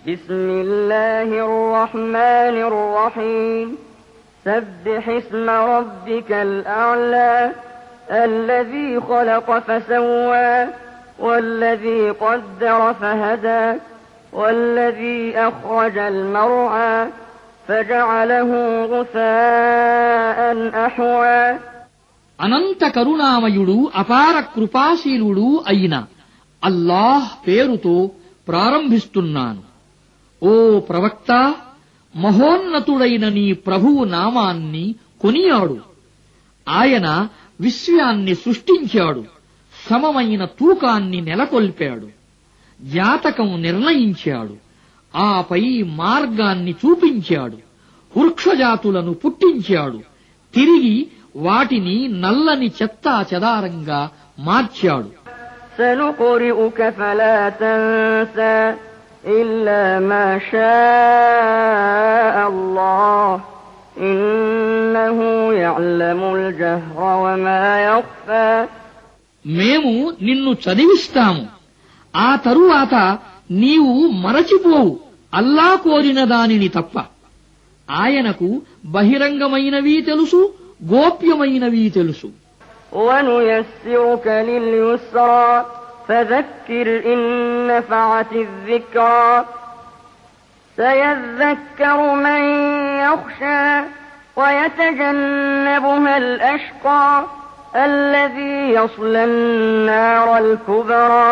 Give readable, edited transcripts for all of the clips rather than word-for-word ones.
بسم الله الرحمن الرحيم سبح اسم ربك الأعلى الذي خلق فسوى والذي قدر فهدى والذي أخرج المرعى فجعله غثاء أحوى అనంత కరుణామయుడు అపార కృపాశీలుడు అయిన అల్లాహ్ పేరుతో ప్రారంభిస్తున్నాను. ఓ ప్రవక్త, మహోన్నతుడైన నీ ప్రభువు నామాన్ని కొనియాడు. ఆయన విశ్వాన్ని సృష్టించాడు, సమమైన తూకాన్ని నెలకొల్పాడు, జాతకం నిర్ణయించాడు, ఆపై మార్గాన్ని చూపించాడు, వృక్షజాతులను పుట్టించాడు, తిరిగి వాటిని నల్లని చెత్తా చెదారంగా మార్చాడు. سنقرئك فلا تنسى إلا ما شاء الله إنه يعلم الجهر وما يخفى మేము నిన్ను చదివిస్తాము, ఆ తరువాత నీవు మరచిపోవు అల్లా కోరిన దానిని తప్ప. ఆయనకు బహిరంగమైనవి తెలుసు, గోప్యమైనవి తెలుసు. وَنُيَسِّرُكَ لِلْيُسْرَى فَذَكِّرْ إِن نَّفَعَتِ الذِّكْرَى سَيَذَّكَّرُ مَن يَخْشَىٰ وَيَتَجَنَّبُهَا الْأَشْقَى الَّذِي يَصْلَى النَّارَ الْكُبْرَى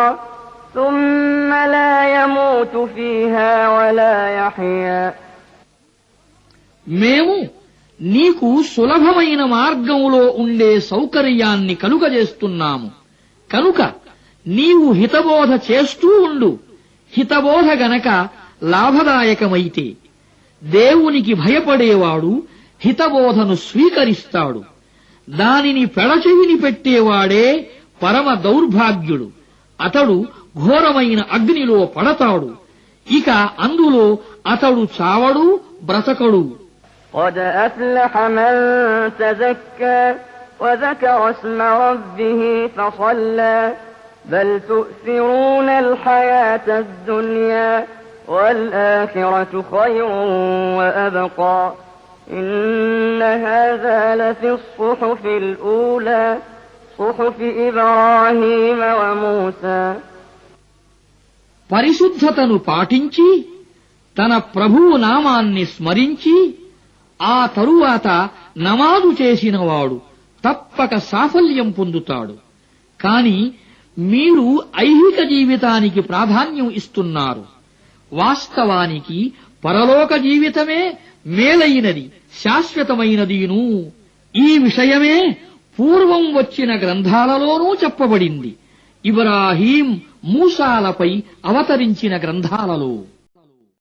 ثُمَّ لَا يَمُوتُ فِيهَا وَلَا يَحْيَىٰ మేము నీకు సులభమైన మార్గంలో ఉండే సౌకర్యాన్ని కలుగజేస్తున్నాము. కనుక నీవు హితబోధ చేస్తూ ఉండు. హితబోధ గనక లాభదాయకమైతే దేవునికి భయపడేవాడు హితబోధను స్వీకరిస్తాడు. దానిని పెడచెవిని పెట్టేవాడే పరమ దౌర్భాగ్యుడు. అతడు ఘోరమైన అగ్నిలో పడతాడు. ఇక అందులో అతడు చావడు, బ్రతకడు. قد أفلح من تزكى وذكر اسم ربه فصلى بل تؤثرون الحياة الدنيا والآخرة خير وأبقى إن هذا لفي الصحف الأولى صحف إبراهيم وموسى పరిశుద్ధతను పాటించి తన ప్రభువు నామాన్ని స్మరించి ఆ తరువాత నమాజు చేసినవాడు తప్పక సాఫల్యం పొందుతాడు. కాని మీరు ఐహిక జీవితానికి ప్రాధాన్యం ఇస్తున్నారు. వాస్తవానికి పరలోక జీవితమే మేలైనది, శాశ్వతమైనదిను. ఈ విషయమే పూర్వం వచ్చిన గ్రంథాలలోనూ చెప్పబడింది, ఇబ్రాహీం, మూసాలపై అవతరించిన గ్రంథాలలో.